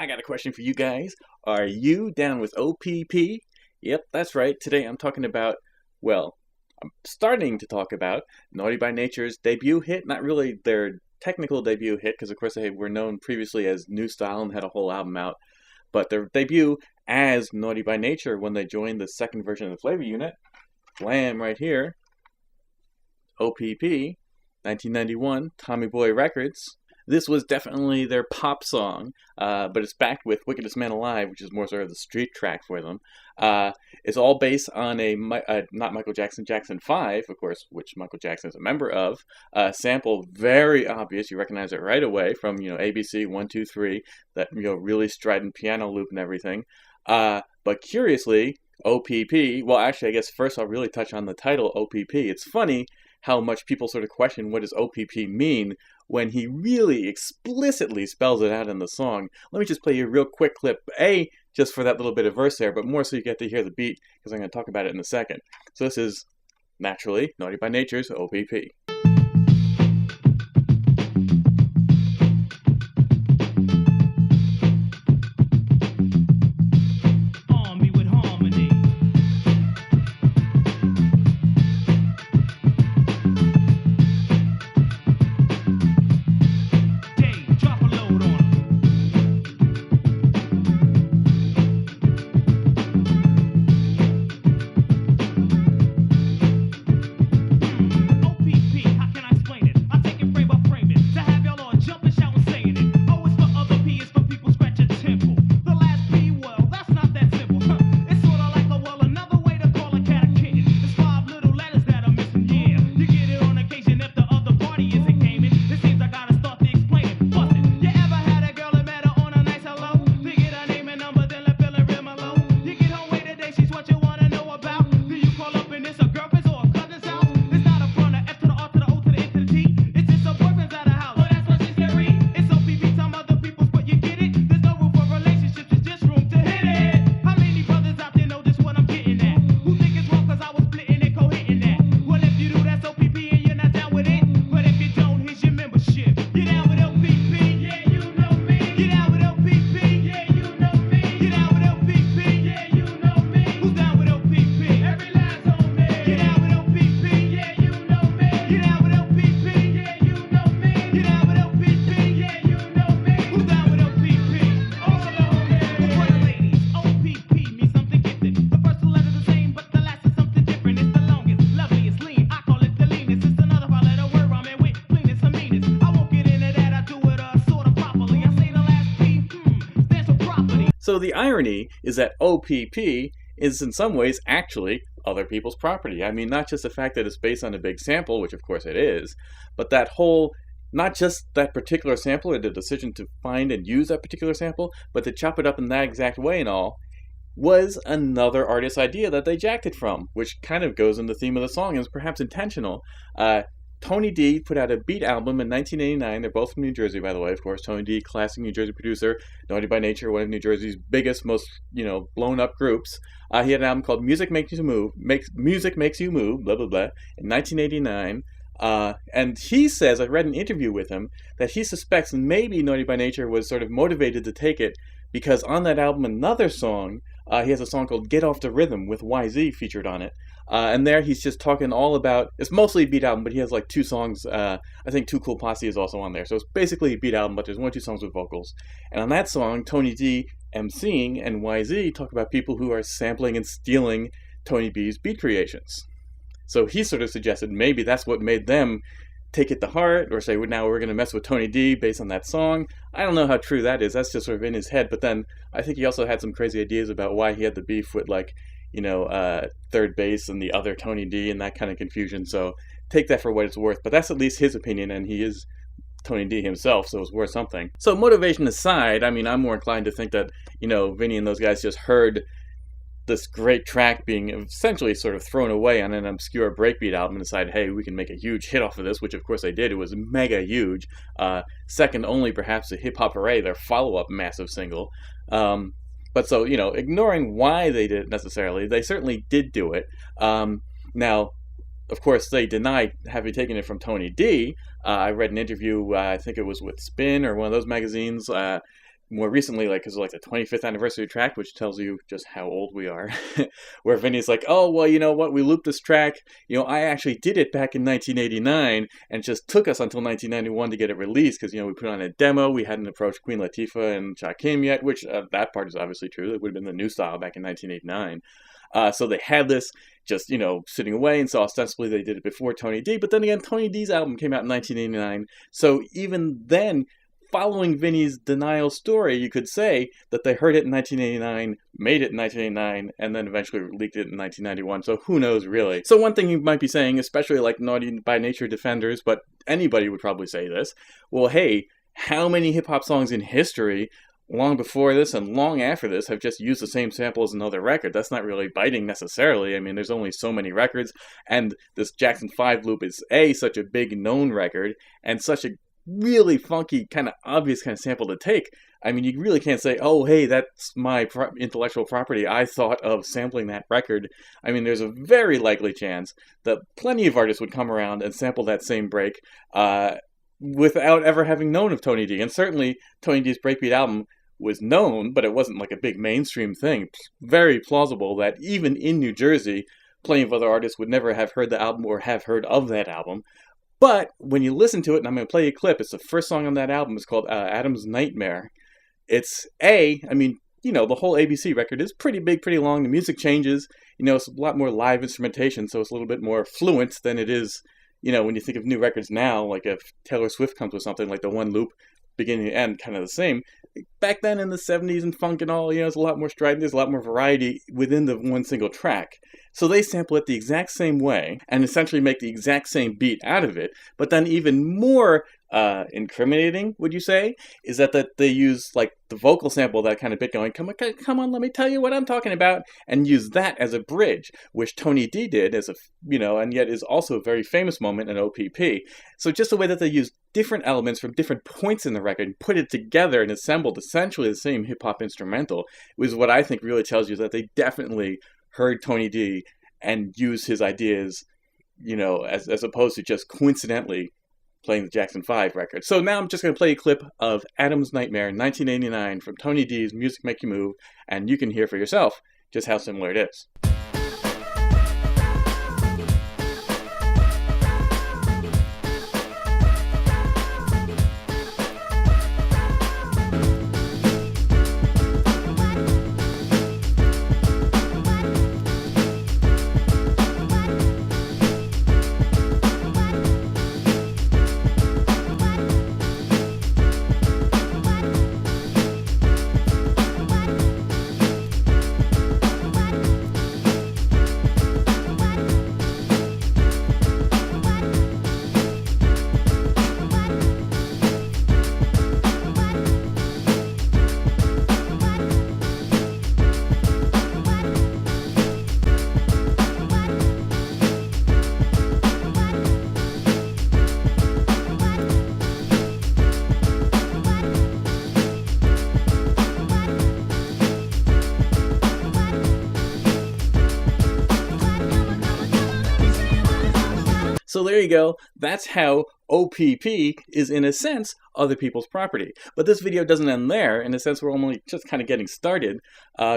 I got a question for you guys. Are you down with O.P.P? Yep, that's right. Today I'm talking about, well, I'm starting to talk about Naughty by Nature's debut hit. Not really their technical debut hit, because of course they were known previously as New Style and had a whole album out. But their debut as Naughty by Nature when they joined the second version of the Flavor Unit, Wham! Right here, O.P.P, 1991, Tommy Boy Records. This was definitely their pop song, but it's backed with Wickedest Man Alive, which is more sort of the street track for them. It's all based on not Michael Jackson, Jackson 5, of course, which Michael Jackson is a member of. Sample very obvious, you recognize it right away from, ABC 1, 2, 3, that, really strident piano loop and everything. But curiously, O.P.P, well, actually, I guess first I'll really touch on the title, O.P.P. It's funny how much people sort of question what does O.P.P mean when he really explicitly spells it out in the song. Let me just play you a real quick clip, just for that little bit of verse there, but more so you get to hear the beat, because I'm going to talk about it in a second. So this is, naturally, Naughty by Nature's O.P.P. So the irony is that O.P.P is in some ways actually other people's property. I mean, not just the fact that it's based on a big sample, which of course it is, but that whole, not just that particular sample or the decision to find and use that particular sample, but to chop it up in that exact way and all, was another artist's idea that they jacked it from, which kind of goes in the theme of the song and is perhaps intentional. Tony D put out a Beat album in 1989. They're both from New Jersey, by the way, of course. Tony D, classic New Jersey producer. Naughty by Nature, one of New Jersey's biggest, most, blown up groups. He had an album called Music Makes You Move, Music Makes You Move, blah, blah, blah, in 1989. And he says, I read an interview with him, that he suspects maybe Naughty by Nature was sort of motivated to take it because on that album, another song, he has a song called Get Off the Rhythm with YZ featured on it. And there he's just talking all about, it's mostly a beat album, but he has like two songs, I think Too Cool Posse is also on there. So it's basically a beat album, but there's one or two songs with vocals. And on that song, Tony D emceeing and YZ talk about people who are sampling and stealing Tony B's beat creations. So he sort of suggested maybe that's what made them take it to heart, or say, well, now we're going to mess with Tony D based on that song. I don't know how true that is. That's just sort of in his head. But then I think he also had some crazy ideas about why he had the beef with, like, Third Base and the other Tony D and that kind of confusion. So take that for what it's worth. But that's at least his opinion, and he is Tony D himself, so it's worth something. So motivation aside, I mean, I'm more inclined to think that, Vinny and those guys just heard this great track being essentially sort of thrown away on an obscure breakbeat album and decided, hey, we can make a huge hit off of this, which of course they did. It was mega huge. Second only perhaps to Hip Hop Hooray, their follow-up massive single. But so, ignoring why they did it necessarily, they certainly did do it. Now, of course, they denied having taken it from Tony D. I read an interview, I think it was with Spin or one of those magazines, more recently, like, because like the 25th anniversary track, which tells you just how old we are, where Vinny's like, oh, well, you know what, we looped this track, I actually did it back in 1989, and it just took us until 1991 to get it released, because, we put on a demo, we hadn't approached Queen Latifah and Shakim yet, which that part is obviously true, it would have been the new style back in 1989. So they had this just, sitting away, and so ostensibly they did it before Tony D, but then again, Tony D's album came out in 1989, so even then, following Vinny's denial story, you could say that they heard it in 1989, made it in 1989, and then eventually leaked it in 1991, so who knows really. So one thing you might be saying, especially like Naughty by Nature defenders, but anybody would probably say this, well hey, how many hip-hop songs in history long before this and long after this have just used the same sample as another record? That's not really biting necessarily. I mean, there's only so many records, and this Jackson 5 loop is such a big known record, and such a really funky, kind of obvious kind of sample to take. I mean, you really can't say, oh, hey, that's my intellectual property. I thought of sampling that record. I mean, there's a very likely chance that plenty of artists would come around and sample that same break without ever having known of Tony D. And certainly, Tony D's Breakbeat album was known, but it wasn't like a big mainstream thing. Very plausible that even in New Jersey, plenty of other artists would never have heard the album or have heard of that album. But when you listen to it, and I'm going to play you a clip, it's the first song on that album. It's called Adam's Nightmare. It's the whole ABC record is pretty big, pretty long. The music changes. It's a lot more live instrumentation, so it's a little bit more fluent than it is, when you think of new records now, like if Taylor Swift comes with something like the one loop, beginning to end, kind of the same. Back then in the 70s and funk and all, there's a lot more strident, there's a lot more variety within the one single track. So they sample it the exact same way and essentially make the exact same beat out of it. But then even more incriminating, would you say, is that they use like the vocal sample, that kind of bit going, come on, let me tell you what I'm talking about, and use that as a bridge, which Tony D did as and yet is also a very famous moment in O.P.P. So just the way that they use different elements from different points in the record and put it together and assembled essentially the same hip-hop instrumental was what I think really tells you that they definitely heard Tony D and used his ideas, as opposed to just coincidentally playing the Jackson 5 record. So now I'm just going to play a clip of Adam's Nightmare 1989 from Tony D's Music Make You Move, and you can hear for yourself just how similar it is. So there you go. That's how O.P.P is, in a sense, other people's property. But this video doesn't end there. In a sense, we're only just kind of getting started,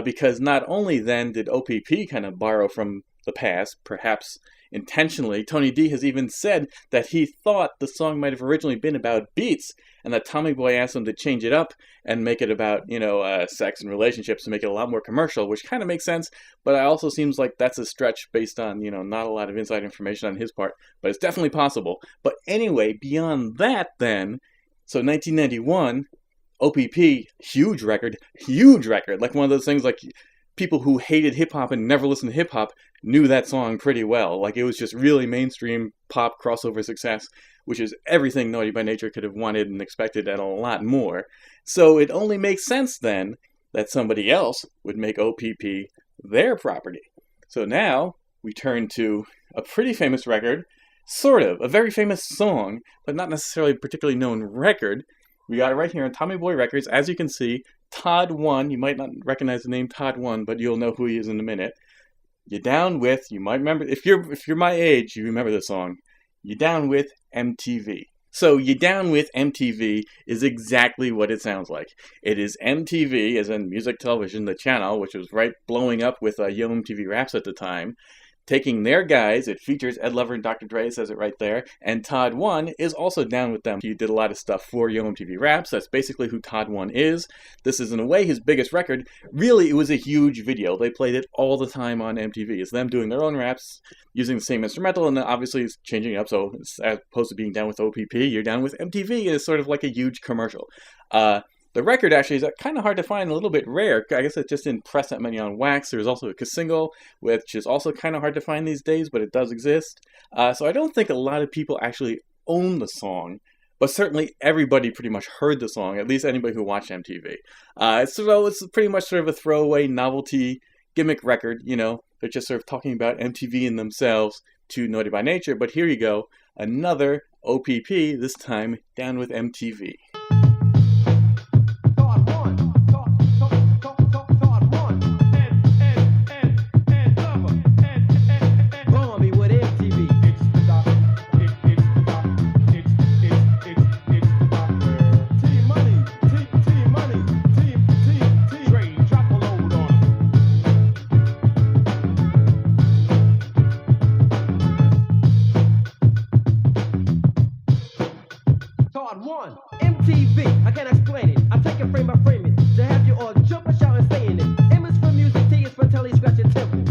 because not only then did O.P.P kind of borrow from the past, perhaps intentionally. Tony D has even said that he thought the song might have originally been about beats, and that Tommy Boy asked him to change it up and make it about, sex and relationships, to make it a lot more commercial, which kind of makes sense, but it also seems like that's a stretch based on, not a lot of inside information on his part, but it's definitely possible. But anyway, beyond that then, so 1991, O.P.P, huge record, like one of those things like people who hated hip-hop and never listened to hip-hop knew that song pretty well. Like, it was just really mainstream pop crossover success, which is everything Naughty by Nature could have wanted and expected, and a lot more. So it only makes sense then that somebody else would make O.P.P their property. So now we turn to a pretty famous record, sort of, a very famous song, but not necessarily a particularly known record. We got it right here on Tommy Boy Records. As you can see, Todd 1, you might not recognize the name Todd 1, but you'll know who he is in a minute. You Down With, you might remember, if you're my age, you remember the song. You Down With MTV. So You Down With MTV is exactly what it sounds like. It is MTV, as in Music Television, the channel, which was right blowing up with Yo MTV Raps at the time, taking their guys. It features Ed Lover and Dr. Dre, says it right there, and Todd 1 is also down with them. He did a lot of stuff for Yo MTV Raps. That's basically who Todd 1 is. This is, in a way, his biggest record. Really, it was a huge video. They played it all the time on MTV. It's them doing their own raps, using the same instrumental, and obviously it's changing it up, so as opposed to being down with O.P.P, you're down with MTV, and it's sort of like a huge commercial. The record actually is kind of hard to find, a little bit rare. I guess it just didn't press that many on wax. There's also a single, which is also kind of hard to find these days, but it does exist. So I don't think a lot of people actually own the song, but certainly everybody pretty much heard the song, at least anybody who watched MTV. So it's pretty much sort of a throwaway novelty gimmick record, you know. They're just sort of talking about MTV and themselves to Naughty by Nature, but here you go, another O.P.P, this time Down With MTV. MTV, I can't explain it. I take it frame by frame it to have you all jump and shout and saying it. M is for music, T is for telly, scratch your temple.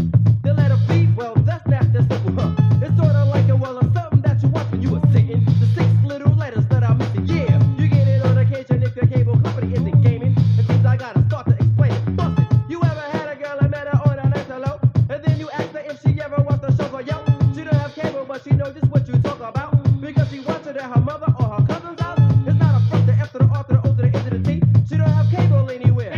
The letter B, well, that's not that simple, huh? It's sort of like a well of something that you watch when you were sitting. The 6 little letters that I'm missing, yeah. You get it on occasion if your cable company isn't gaming. It seems I gotta start to explain it. Bust it. You ever had a girl and met her on a nice hello? And then you ask her if she ever watched the show for yo. She don't have cable, but she knows just what you talk about. Because she watched it at her mother or her cousin's house. It's not a front, the F to the R to the O to the N to the T. She don't have cable anywhere.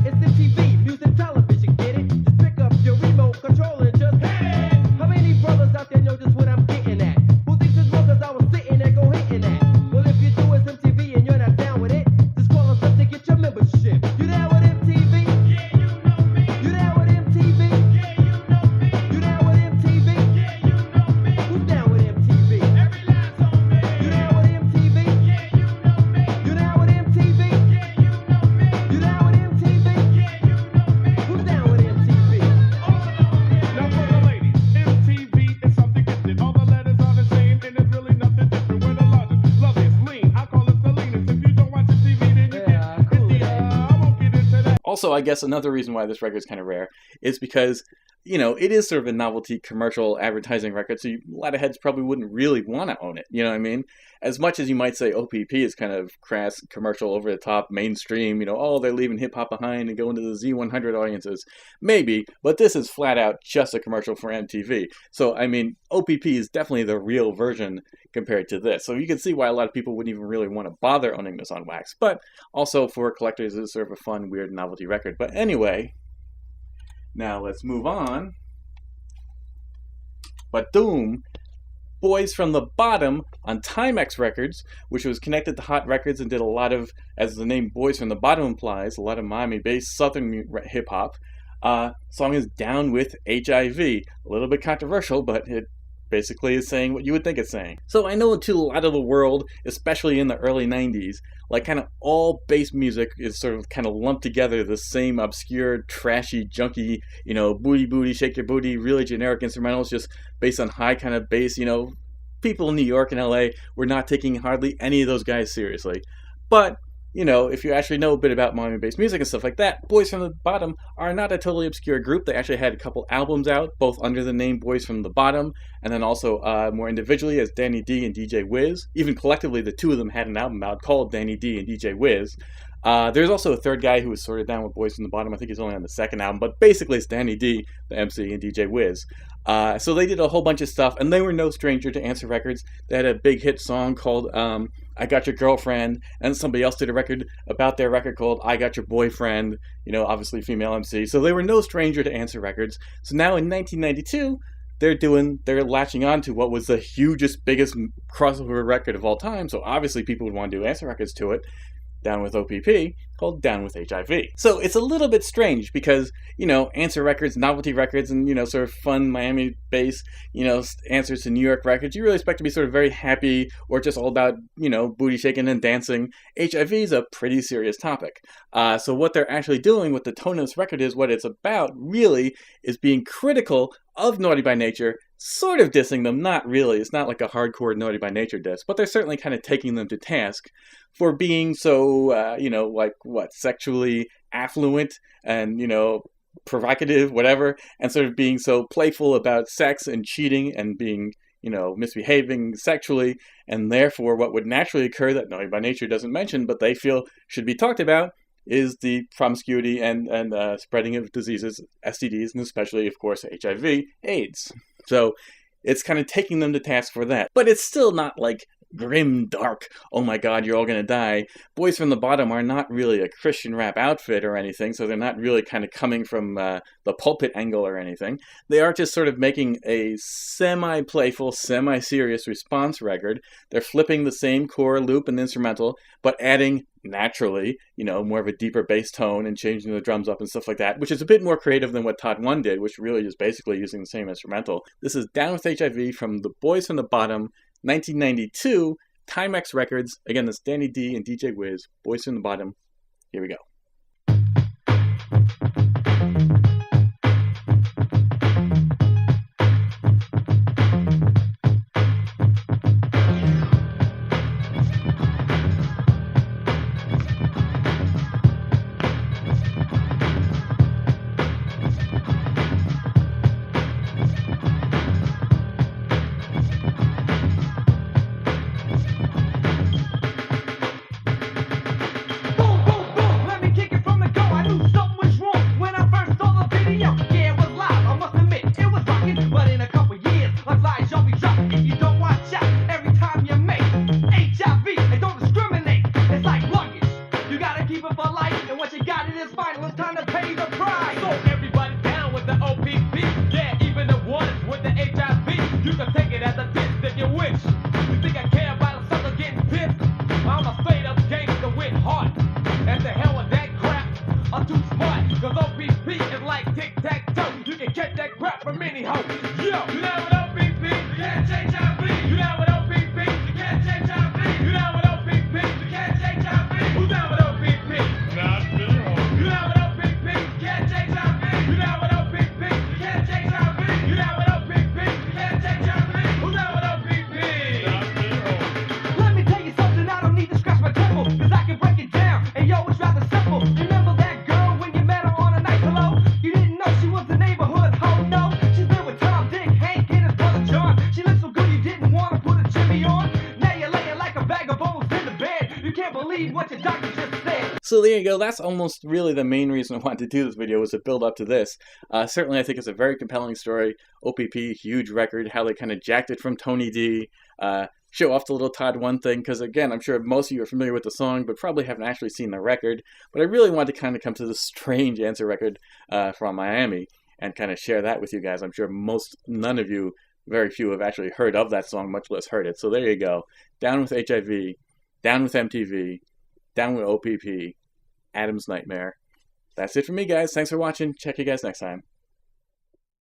It's MTV, music television, get it? Just pick up your remote control and just hit it. How many brothers out there know just what I'm getting at? Who thinks it's wrong cause I was sitting there go hitting that? Well, if you do it's MTV and you're not down with it, just call us up to get your membership. You down with MTV? Yeah, you know me. You down with MTV? Yeah, you know me. You down with MTV? Yeah, you know me. Who's down with MTV? Every last on me. You down with MTV? Yeah, you know me. You down with MTV? Yeah, you know me. You down with MTV? Yeah, you know me. Who's down with MTV? Now for the ladies, MTV is something gifted. All the letters are the same, and it's really nothing different. We're the largest, love is lean. I call it the leanest. If you don't watch the TV, then you Yeah, get cool, the. I won't get into that. Also, I guess another reason why this record is kind of rare is because, you know, it is sort of a novelty commercial advertising record, so a lot of heads probably wouldn't really want to own it, you know what I mean? As much as you might say O.P.P is kind of crass, commercial, over-the-top, mainstream, you know, oh, they're leaving hip-hop behind and going to the Z100 audiences. Maybe, but this is flat out just a commercial for MTV. So, I mean, O.P.P is definitely the real version compared to this. So you can see why a lot of people wouldn't even really want to bother owning this on wax. But also for collectors, it's sort of a fun, weird novelty record. But anyway, now let's move on. But Doom, Boys from the Bottom on Timex Records, which was connected to Hot Records and did a lot of, as the name Boys from the Bottom implies, a lot of Miami-based Southern hip-hop. Song is Down With HIV. A little bit controversial, but it basically is saying what you would think it's saying. So I know to a lot of the world, especially in the early 90s, like kind of all bass music is sort of kind of lumped together, the same obscure, trashy, junky, you know, booty, shake your booty, really generic instrumentals just based on high kind of bass, you know. People in New York and LA were not taking hardly any of those guys seriously. But, you know, if you actually know a bit about Miami-based music and stuff like that, Boys from the Bottom are not a totally obscure group. They actually had a couple albums out, both under the name Boys from the Bottom, and then also more individually as Danny D and DJ Wiz. Even collectively, the two of them had an album out called Danny D and DJ Wiz. There's also a third guy who was sort of down with Boys from the Bottom. I think he's only on the second album, but basically it's Danny D, the MC, and DJ Wiz. So they did a whole bunch of stuff, and they were no stranger to Answer Records. They had a big hit song called I Got Your Girlfriend, and somebody else did a record about their record called I Got Your Boyfriend, you know, obviously female MC. So they were no stranger to Answer Records. So now in 1992, they're latching on to what was the hugest, biggest crossover record of all time. So obviously people would want to do Answer Records to it. Down with O.P.P. called Down with HIV. So it's a little bit strange because, Answer Records, Novelty Records, and, sort of fun Miami-based, answers to New York records, you really expect to be sort of very happy or just all about, booty shaking and dancing. HIV is a pretty serious topic. So what they're actually doing with the tone of this record is what it's about, really, is being critical of Naughty by Nature, sort of dissing them, not really. It's not like a hardcore Naughty by Nature diss, but they're certainly kind of taking them to task for being so, sexually affluent and, provocative, whatever, and sort of being so playful about sex and cheating and being, misbehaving sexually, and therefore what would naturally occur that Naughty by Nature doesn't mention, but they feel should be talked about, is the promiscuity and spreading of diseases, STDs, and especially, of course, HIV, AIDS. So it's kind of taking them to task for that. But it's still not like grim, dark, oh my god, you're all gonna die. Boys from the Bottom are not really a Christian rap outfit or anything, so they're not really kind of coming from the pulpit angle or anything. They are just sort of making a semi-playful, semi-serious response record. They're flipping the same core, loop, and instrumental, but adding, naturally, more of a deeper bass tone and changing the drums up and stuff like that, which is a bit more creative than what Todd 1 did, which really is basically using the same instrumental. This is Down with HIV from the Boys from the Bottom, 1992, Timex Records. Again, this is Danny D and DJ Wiz, Boys from the Bottom. Here we go. You can take it as a diss if you wish. You think I care about a sucker getting pissed? I'm a straight up gangster with heart. And the hell with that crap, I'm too smart. Cause O.P.P is like tic-tac-toe. You can catch that crap from any hoe. Yo, you know what O.P.P? You can't change HIV. You know what O.P.P? You can't change HIV. You know what O.P.P? You can't change HIV. Who's down with O.P.P? Not me. You know what O.P.P? You can't change HIV. You know what O.P.P? You can't change HIV. You know what O.P.P? You can't change HIV. Who's down with O.P.P? Not me. Let me tell you something, I don't need to scratch my temple, cause I can break it down, and yo, it's rather simple. Remember that girl when you met her on a night hello? You didn't know she was the neighborhood hoe, no. She's been with Tom, Dick, Hank, and his brother John. She looked so good you didn't want to put a Jimmy on. Now you're laying like a bag of bones in the bed. You can't believe what your doctor just said. So there you go. That's almost really the main reason I wanted to do this video, was to build up to this. Certainly, I think it's a very compelling story. O.P.P, huge record, how they kind of jacked it from Tony D. Show off the little Todd 1 thing, because again, I'm sure most of you are familiar with the song, but probably haven't actually seen the record. But I really wanted to kind of come to this strange answer record from Miami and kind of share that with you guys. I'm sure none of you, very few, have actually heard of that song, much less heard it. So there you go. Down with HIV, down with MTV, down with O.P.P, Adam's Nightmare. That's it for me, guys. Thanks for watching. Check you guys next time.